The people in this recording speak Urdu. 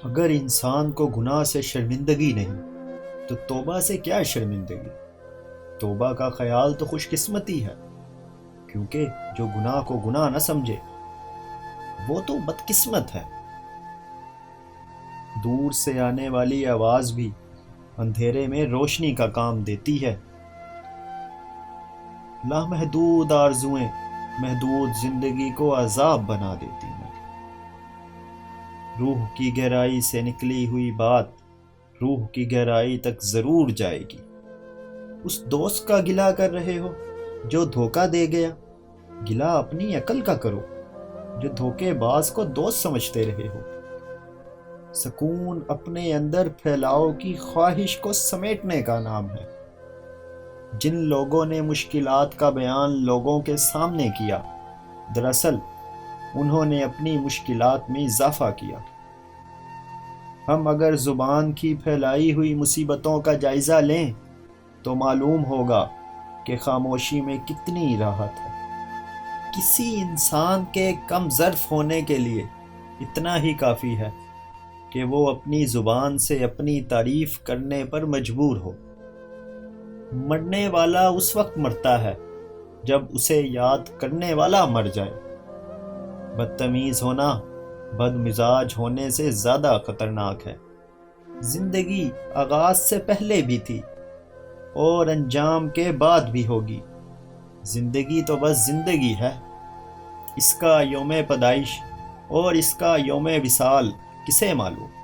اگر انسان کو گناہ سے شرمندگی نہیں تو توبہ سے کیا شرمندگی؟ توبہ کا خیال تو خوش قسمتی ہے، کیونکہ جو گناہ کو گناہ نہ سمجھے وہ تو بدقسمت ہے۔ دور سے آنے والی آواز بھی اندھیرے میں روشنی کا کام دیتی ہے۔ لامحدود آرزوئیں محدود زندگی کو عذاب بنا دیتی ہیں۔ روح کی گہرائی سے نکلی ہوئی بات روح کی گہرائی تک ضرور جائے گی۔ اس دوست کا گلہ کر رہے ہو جو دھوکہ دے گیا، گلہ اپنی عقل کا کرو جو دھوکے باز کو دوست سمجھتے رہے ہو۔ سکون اپنے اندر پھیلاؤ کی خواہش کو سمیٹنے کا نام ہے۔ جن لوگوں نے مشکلات کا بیان لوگوں کے سامنے کیا، دراصل انہوں نے اپنی مشکلات میں اضافہ کیا۔ ہم اگر زبان کی پھیلائی ہوئی مصیبتوں کا جائزہ لیں تو معلوم ہوگا کہ خاموشی میں کتنی راحت ہے۔ کسی انسان کے کم ظرف ہونے کے لیے اتنا ہی کافی ہے کہ وہ اپنی زبان سے اپنی تعریف کرنے پر مجبور ہو۔ مرنے والا اس وقت مرتا ہے جب اسے یاد کرنے والا مر جائے۔ بدتمیز ہونا بد مزاج ہونے سے زیادہ خطرناک ہے۔ زندگی آغاز سے پہلے بھی تھی اور انجام کے بعد بھی ہوگی۔ زندگی تو بس زندگی ہے، اس کا یوم پیدائش اور اس کا یوم وصال کسے معلوم۔